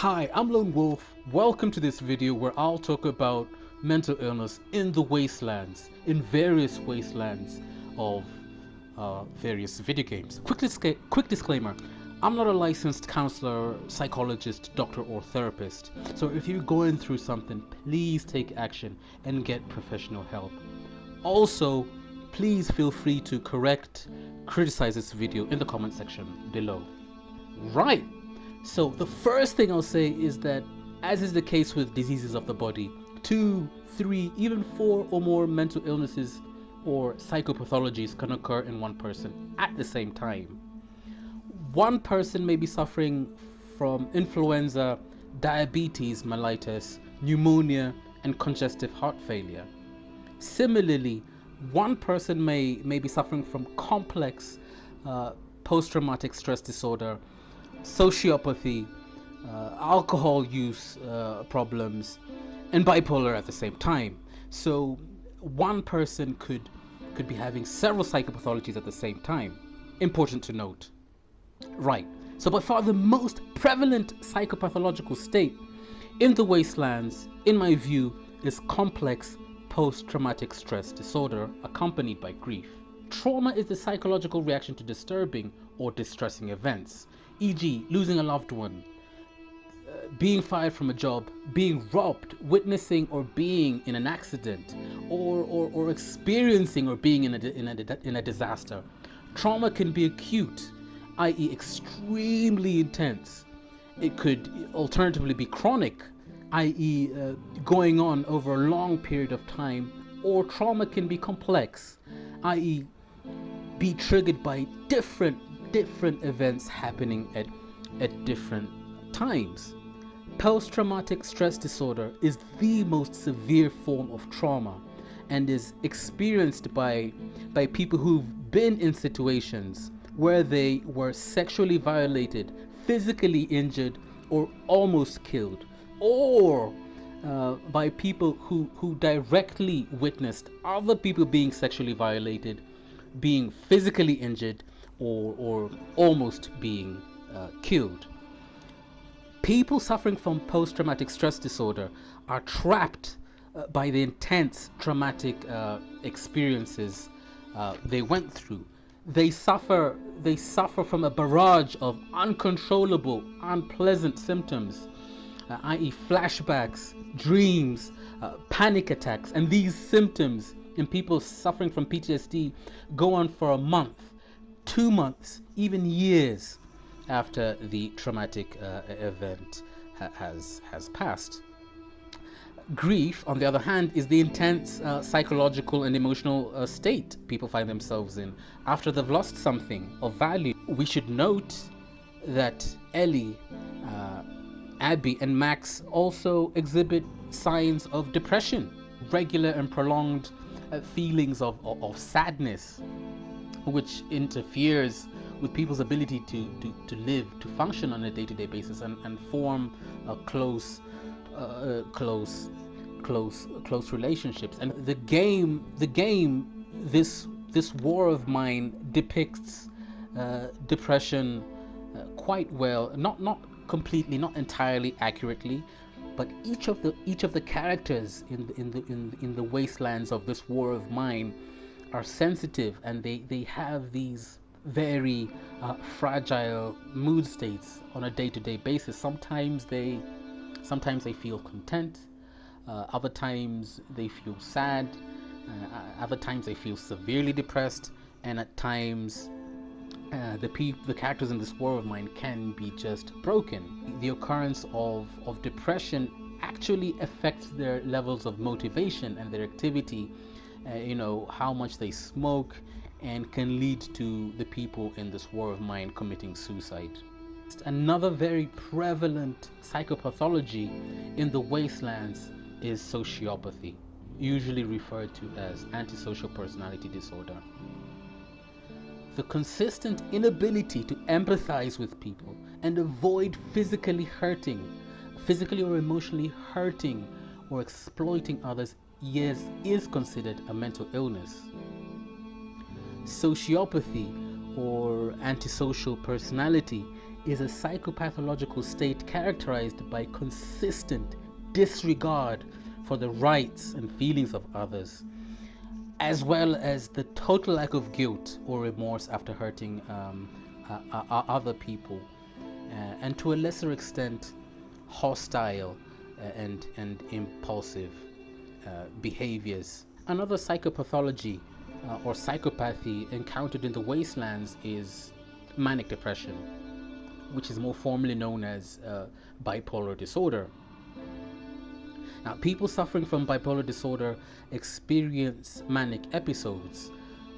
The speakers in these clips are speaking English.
Hi, I'm Lone Wolf. Welcome to this video where I'll talk about mental illness in the wastelands, in various wastelands of various video games. Quick disclaimer, I'm not a licensed counselor, psychologist, doctor, or therapist. So if you're going through something, please take action and get professional help. Also, please feel free to criticize this video in the comment section below. Right. So the first thing I'll say is that, as is the case with diseases of the body, 2, 3, even 4 or more mental illnesses or psychopathologies can occur in one person at the same time. One person may be suffering from influenza, diabetes mellitus, pneumonia, and congestive heart failure. Similarly, one person may be suffering from complex post-traumatic stress disorder, sociopathy, alcohol use problems, and bipolar at the same time. So one person could be having several psychopathologies at the same time. Important to note. Right. So by far the most prevalent psychopathological state in the wastelands, in my view, is complex post-traumatic stress disorder accompanied by grief. Trauma is the psychological reaction to disturbing or distressing events, e.g. losing a loved one, being fired from a job, being robbed, witnessing or being in an accident, or experiencing or being in a disaster. Trauma can be acute, i.e. extremely intense. It could alternatively be chronic, i.e. Going on over a long period of time, or trauma can be complex, i.e. be triggered by different events happening at different times. Post-traumatic stress disorder is the most severe form of trauma and is experienced by people who've been in situations where they were sexually violated, physically injured, or almost killed, or by people who directly witnessed other people being sexually violated, being physically injured, or almost being killed. People suffering from post-traumatic stress disorder are trapped by the intense traumatic experiences they went through. They suffer from a barrage of uncontrollable, unpleasant symptoms, i.e. flashbacks, dreams, panic attacks, and these symptoms in people suffering from PTSD go on for a month, 2 months, even years after the traumatic event has passed. Grief, on the other hand, is the intense psychological and emotional state people find themselves in after they've lost something of value. We should note that Ellie, Abby, and Max also exhibit signs of depression, regular and prolonged feelings of sadness, which interferes with people's ability to live, to function on a day-to-day basis and form close relationships. And the game, this war of mine depicts depression quite well, not completely, not entirely accurately, but each of the characters in the wastelands of this war of mine are sensitive, and they have these very fragile mood states on a day-to-day basis. Sometimes they feel content, other times they feel sad, other times they feel severely depressed, and at times the characters in this war of mine can be just broken. The occurrence of depression actually affects their levels of motivation and their activity, how much they smoke, and can lead to the people in this war of mine committing suicide. Another very prevalent psychopathology in the wastelands is sociopathy, usually referred to as antisocial personality disorder. The consistent inability to empathize with people and avoid physically or emotionally hurting or exploiting others is considered a mental illness. Sociopathy, or antisocial personality, is a psychopathological state characterized by consistent disregard for the rights and feelings of others, as well as the total lack of guilt or remorse after hurting other people, and to a lesser extent, hostile and impulsive behaviors. Another psychopathology or psychopathy encountered in the wastelands is manic depression, which is more formally known as bipolar disorder. Now, people suffering from bipolar disorder experience manic episodes,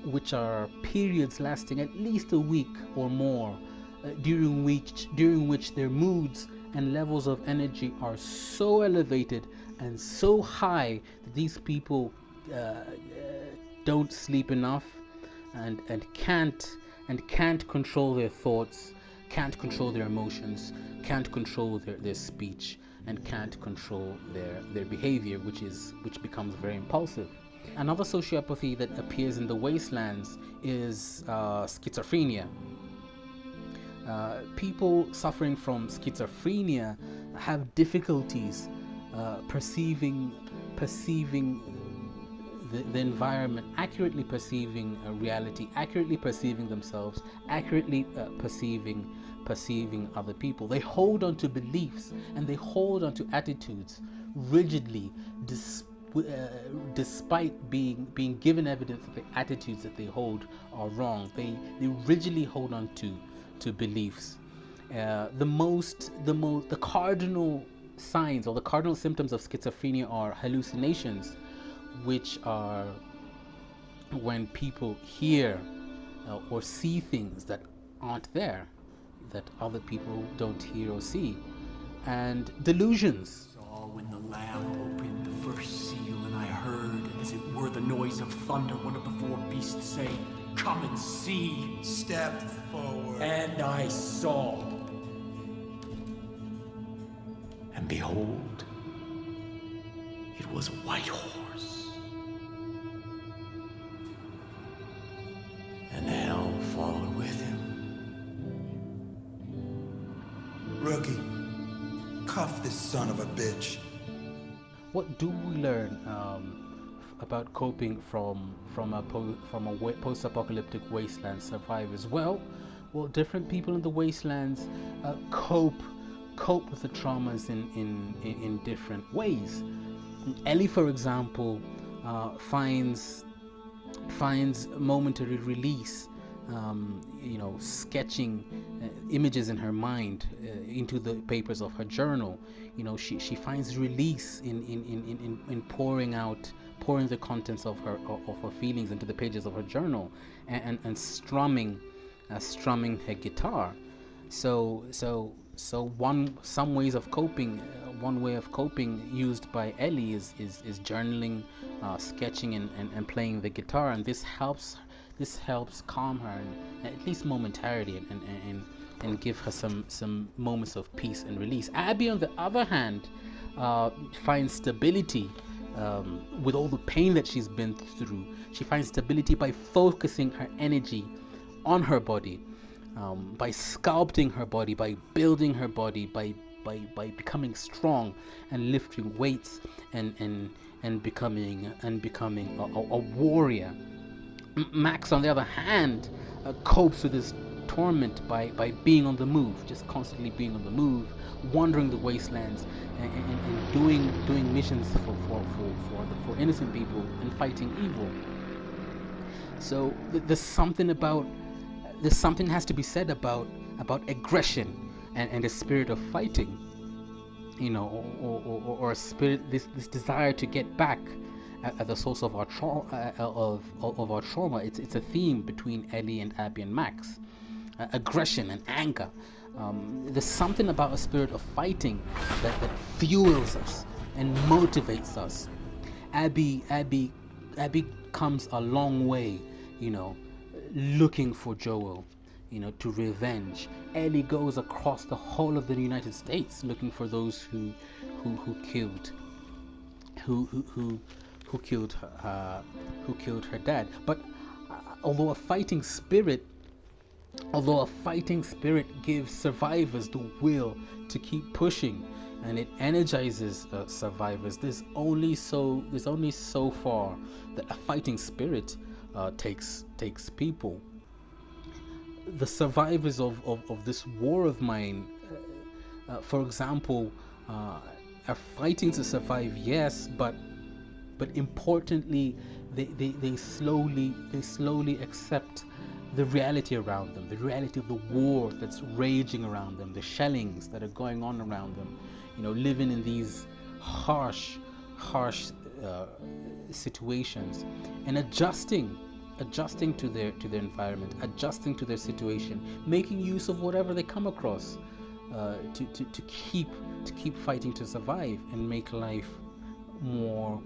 which are periods lasting at least a week or more, during which their moods and levels of energy are so elevated and so high that these people don't sleep enough and can't control their thoughts, can't control their emotions, can't control their speech, and can't control their behavior, which becomes very impulsive. Another sociopathy that appears in the wastelands is schizophrenia. People suffering from schizophrenia have difficulties perceiving the environment, accurately perceiving reality, accurately perceiving themselves, accurately perceiving other people. They hold on to beliefs and they hold on to attitudes rigidly, despite being given evidence that the attitudes that they hold are wrong. They rigidly hold on to beliefs. The cardinal signs or the cardinal symptoms of schizophrenia are hallucinations, which are when people hear or see things that aren't there, that other people don't hear or see, and delusions. Saw when the Lamb opened the first seal, and I heard, as it were the noise of thunder, one of the four beasts say, "Come and see." Step forward. And I saw. And behold, it was a white horse. And hell followed with him. Rookie, cuff this son of a bitch. What do we learn about coping from post-apocalyptic wasteland survivors? Well, different people in the wastelands cope with the traumas in different ways. Ellie, for example, finds momentary release, sketching images in her mind into the papers of her journal. She finds release in pouring the contents of her feelings into the pages of her journal, and strumming her guitar. Some ways of coping. One way of coping used by Ellie is journaling, sketching, and playing the guitar, and this helps calm her, at least momentarily, and give her some moments of peace and release. Abby, on the other hand, finds stability with all the pain that she's been through. She finds stability by focusing her energy on her body, by sculpting her body, by building her body, by becoming strong and lifting weights and becoming a warrior. Max, on the other hand, copes with his torment by being on the move, just constantly being on the move, wandering the wastelands and doing missions for innocent people and fighting evil. So there's something has to be said about aggression and a spirit of fighting, or a spirit, this desire to get back at the source of our trauma. It's a theme between Ellie and Abby and Max. Aggression and anger. There's something about a spirit of fighting that fuels us and motivates us. Abby comes a long way, looking for Joel, to revenge. Ellie goes across the whole of the United States looking for those who killed her dad. But although a fighting spirit Although a fighting spirit gives survivors the will to keep pushing, and it energizes survivors, there's only so far that a fighting spirit takes people. The survivors of this war of mine, for example, are fighting to survive, yes, but importantly, they slowly accept the reality around them, the reality of the war that's raging around them, the shellings that are going on around them, living in these harsh situations, and adjusting to their environment, adjusting to their situation, making use of whatever they come across, to keep fighting to survive and make life more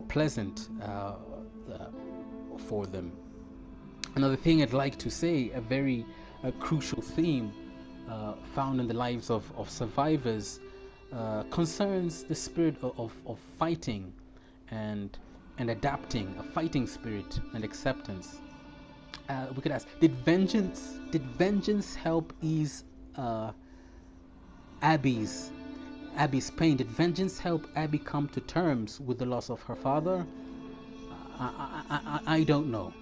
pleasant for them. Another thing I'd like to say, a very crucial theme found in the lives of survivors, concerns the spirit of fighting and adapting, a fighting spirit and acceptance. We could ask, did vengeance help ease Abby's pain? Did vengeance help Abby come to terms with the loss of her father? I don't know.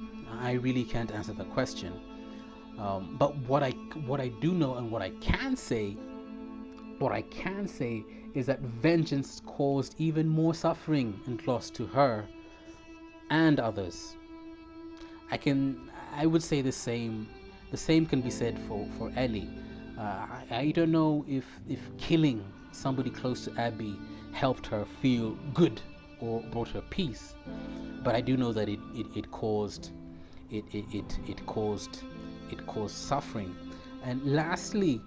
I really can't answer that question. But what I do know and what I can say is that vengeance caused even more suffering and loss to her and others. I would say the same can be said for Ellie. I don't know if killing somebody close to Abby helped her feel good or brought her peace, but I do know that it caused suffering. And lastly,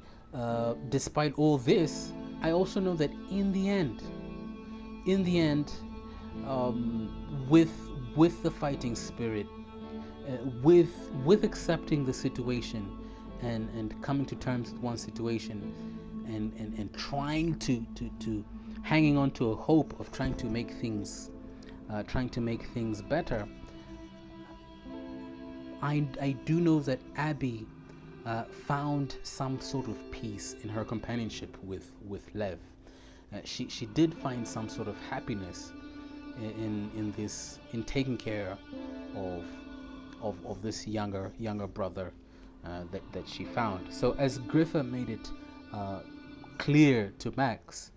despite all this, I also know that in the end, with the fighting spirit, with accepting the situation and coming to terms with one situation, and trying to hanging on to a hope of trying to make things better, I do know that Abby found some sort of peace in her companionship with Lev. She did find some sort of happiness in taking care of this younger brother that she found. So as Griffa made it clear to Max,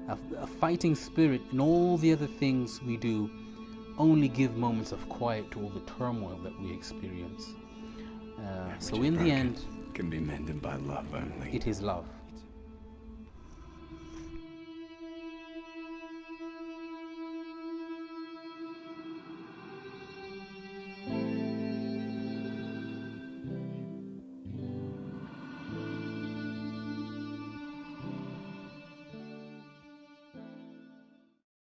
a fighting spirit and all the other things we do only give moments of quiet to all the turmoil that we experience. So in the end, can be mended by love only. it is love.